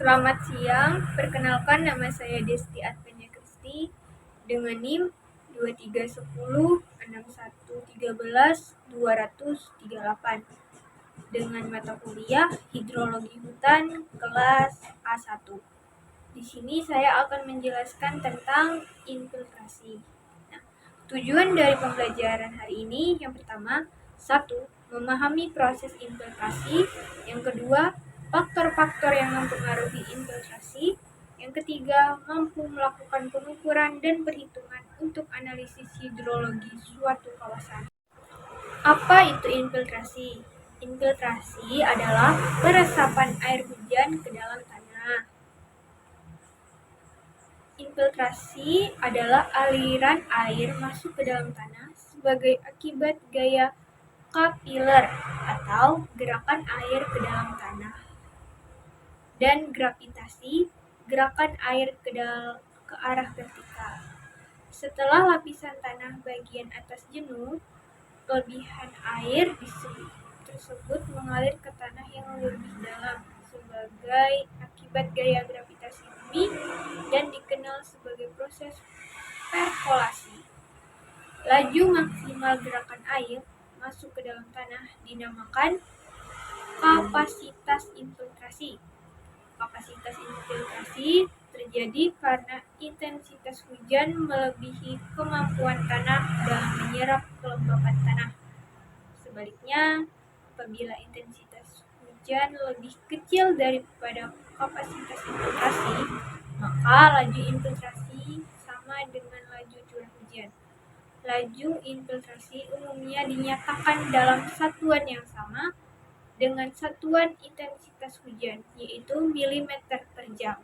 Selamat siang, perkenalkan nama saya Desti Advenia Kristi dengan NIM 231061131238 dengan mata kuliah Hidrologi Hutan kelas A1. Di sini saya akan menjelaskan tentang infiltrasi. Nah, tujuan dari pembelajaran hari ini yang pertama, 1. Memahami proses infiltrasi. Yang kedua, faktor-faktor yang mempengaruhi infiltrasi. Yang ketiga, mampu melakukan pengukuran dan perhitungan untuk analisis hidrologi suatu kawasan. Apa itu infiltrasi? Infiltrasi adalah peresapan air hujan ke dalam tanah. Infiltrasi adalah aliran air masuk ke dalam tanah sebagai akibat gaya kapiler atau gerakan air ke dalam tanah, dan gravitasi, gerakan air ke arah vertikal. Setelah lapisan tanah bagian atas jenuh, kelebihan air tersebut mengalir ke tanah yang lebih dalam sebagai akibat gaya gravitasi bumi dan dikenal sebagai proses perkolasi. Laju maksimal gerakan air masuk ke dalam tanah dinamakan kapasitas infiltrasi. Kapasitas infiltrasi terjadi karena intensitas hujan melebihi kemampuan tanah dalam menyerap kelembapan tanah. Sebaliknya, apabila intensitas hujan lebih kecil daripada kapasitas infiltrasi, maka laju infiltrasi sama dengan laju curah hujan. Laju infiltrasi umumnya dinyatakan dalam satuan yang sama dengan satuan intensitas hujan, yaitu milimeter per jam.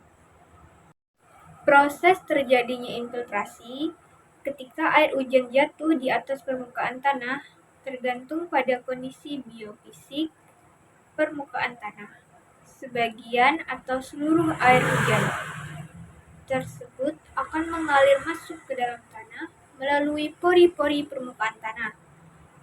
Proses terjadinya infiltrasi ketika air hujan jatuh di atas permukaan tanah tergantung pada kondisi biofisik permukaan tanah. Sebagian atau seluruh air hujan tersebut akan mengalir masuk ke dalam tanah melalui pori-pori permukaan tanah.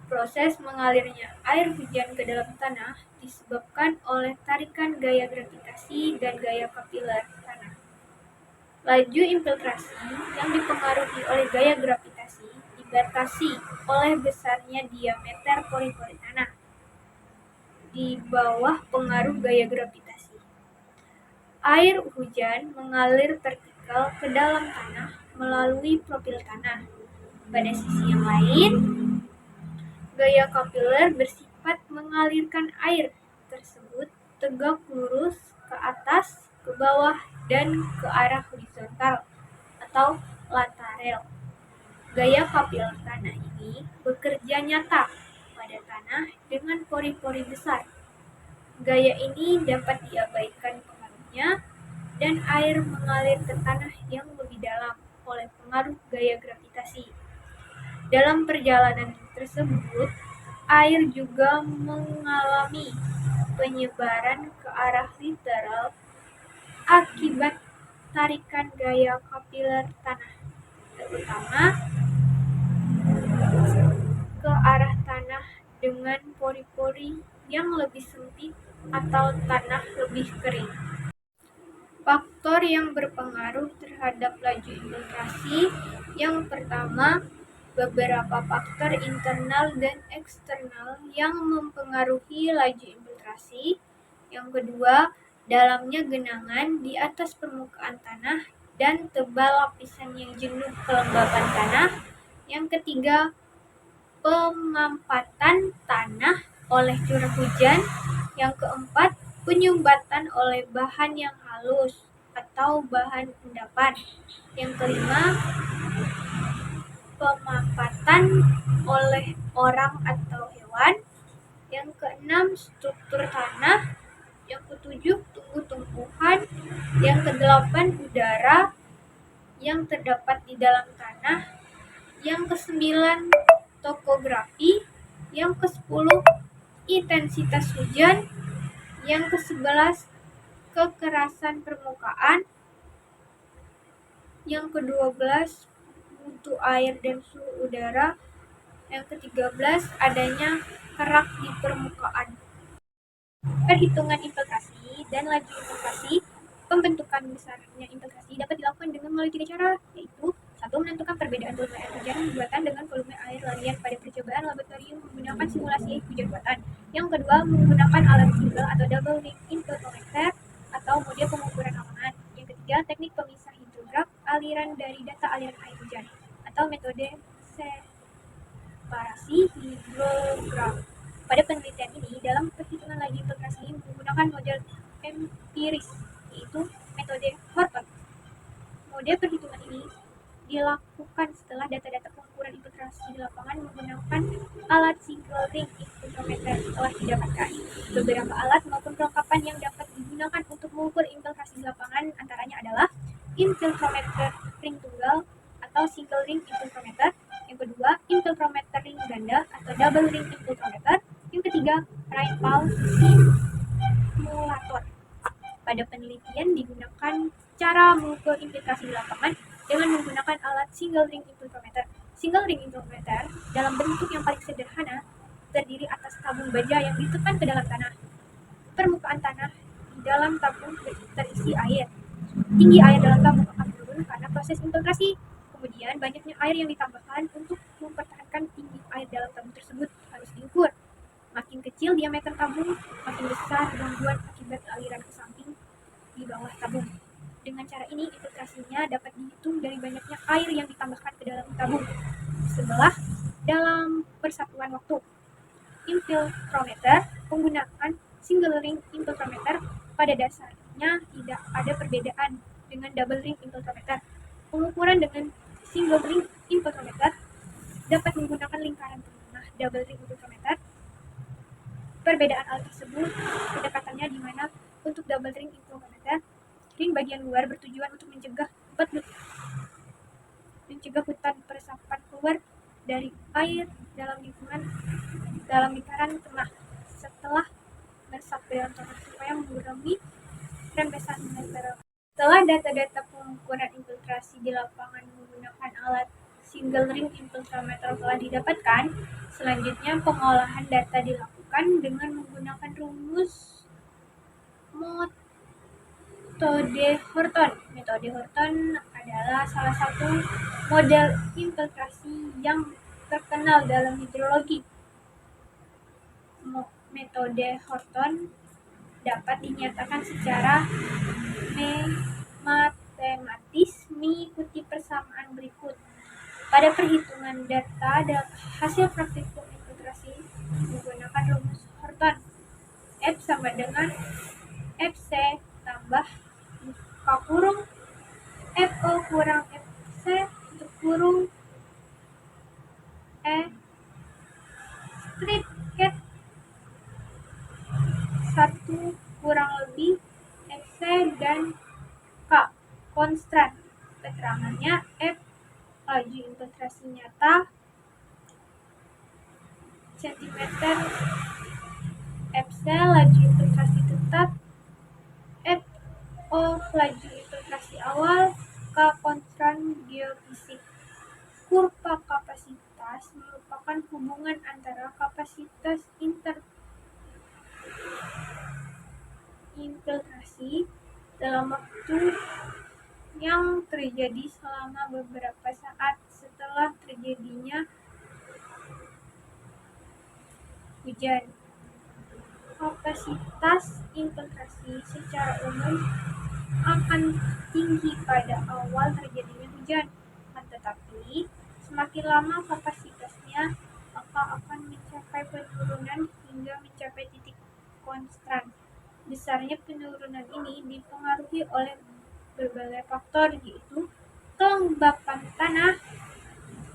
Proses mengalirnya air hujan ke dalam tanah disebabkan oleh tarikan gaya gravitasi dan gaya kapiler tanah. Laju infiltrasi yang dipengaruhi oleh gaya gravitasi dibatasi oleh besarnya diameter pori-pori tanah di bawah pengaruh gaya gravitasi. Air hujan mengalir vertikal ke dalam tanah melalui profil tanah. Pada sisi yang lain, gaya kapiler bersifat mengalirkan air tersebut tegak lurus ke atas, ke bawah, dan ke arah horizontal atau lateral. Gaya kapiler tanah ini bekerja nyata pada tanah dengan pori-pori besar. Gaya ini dapat diabaikan pengaruhnya dan air mengalir ke tanah yang lebih dalam oleh pengaruh gaya gravitasi. Dalam perjalanan tersebut, air juga mengalami penyebaran ke arah lateral akibat tarikan gaya kapiler tanah, terutama ke arah tanah dengan pori-pori yang lebih sempit atau tanah lebih kering. Faktor yang berpengaruh terhadap laju infiltrasi yang pertama, beberapa faktor internal dan eksternal yang mempengaruhi laju infiltrasi. Yang kedua, dalamnya genangan di atas permukaan tanah dan tebal lapisan yang jenuh kelembapan tanah. Yang ketiga, pemampatan tanah oleh curah hujan. Yang keempat, penyumbatan oleh bahan yang halus atau bahan endapan. Yang kelima, pemampatan oleh orang atau hewan. Yang keenam, struktur tanah. Yang ketujuh, tumbuh-tumbuhan. Yang kedelapan, udara yang terdapat di dalam tanah. Yang kesembilan, topografi. Yang kesepuluh, intensitas hujan. Yang ke-11, kekerasan permukaan. Yang ke-12, mutu air dan suhu udara. Yang ke-13, adanya kerak di permukaan. Perhitungan infiltrasi dan laju infiltrasi. Pembentukan besarnya infiltrasi dapat dilakukan dengan melalui 3 cara, yaitu: 1. Menentukan perbedaan volume air hujan buatan dengan volume air larian pada percobaan laboratorium menggunakan simulasi hujan buatan. Yang kedua, menggunakan alat single atau double ring interferometer atau mode pengukuran lapangan. Yang ketiga, teknik pemisah hidrograf aliran dari data aliran air hujan atau metode separasi hidrograf. Pada penelitian ini, dalam perhitungan laju infiltrasi menggunakan model empiris, yaitu metode Horton. Mode perhitungan ini dilakukan setelah data-data pengukuran infiltrasi di lapangan menggunakan alat single ring infiltrometer telah didapatkan. Beberapa alat maupun perlengkapan yang dapat digunakan untuk mengukur infiltrasi di lapangan antaranya adalah infiltrometer ring tunggal atau single ring infiltrometer. Yang kedua, infiltrometer ring ganda atau double ring infiltrometer. Yang ketiga, Raynaud simulator. Pada penelitian digunakan cara mengukur infiltrasi di lapangan dengan menggunakan alat single ring infiltrometer. Single ring infiltrometer dalam bentuk yang paling sederhana terdiri atas tabung baja yang ditekan ke dalam tanah. Permukaan tanah di dalam tabung terisi air. Tinggi air dalam tabung akan menurun karena proses infiltrasi. Kemudian banyaknya air yang ditambahkan untuk mempertahankan tinggi air dalam tabung tersebut harus diukur. Makin kecil diameter tabung, makin besar gangguan akibat aliran ke samping di bawah tabung. Dengan cara ini, infiltrasinya dapat dihitung dari banyaknya air yang ditambahkan ke dalam tabung sebelah dalam persatuan waktu. Infiltrometer, penggunaan single ring infiltrometer pada dasarnya tidak ada perbedaan dengan double ring infiltrometer. Pengukuran dengan single ring infiltrometer dapat menggunakan lingkaran tengah double ring infiltrometer. Perbedaan alat tersebut pendekatannya di mana untuk double ring infiltrometer, ring bagian luar bertujuan untuk mencegah hutan peresapan keluar dari air dalam lingkaran tengah setelah meresap ke dalam tanah supaya mengurangi rembesan lateral. Setelah data-data pengukuran infiltrasi di lapangan menggunakan alat single ring infiltrometer telah didapatkan, selanjutnya pengolahan data dilakukan dengan menggunakan rumus metode Horton. Metode Horton adalah salah satu model infiltrasi yang terkenal dalam hidrologi. Metode Horton dapat dinyatakan secara matematis mengikuti persamaan berikut. Pada perhitungan data hasil praktikum infiltrasi menggunakan rumus Horton, F sama dengan FC tambah buka kurung FO kurang FC tutup kurung E strip cat 1 kurang lebih FC dan K konstan. Keterangannya F laju infiltrasi nyata cm, FC laju infiltrasi tetap, FO laju infiltrasi awal, K konstan geofisik. Kurva kapasitas merupakan hubungan antara kapasitas infiltrasi dalam waktu yang terjadi selama beberapa saat setelah terjadinya hujan. Kapasitas infiltrasi secara umum akan tinggi pada awal terjadinya hujan, tetapi semakin lama kapasitasnya akan mencapai penurunan hingga mencapai titik konstan. Besarnya penurunan ini dipengaruhi oleh berbagai faktor, yaitu kelembapan tanah,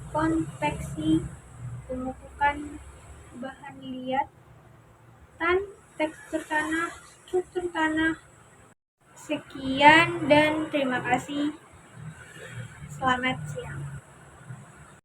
konveksi, pemupukan bahan liliatan, tekstur tanah, struktur tanah. Sekian dan terima kasih. Selamat siang.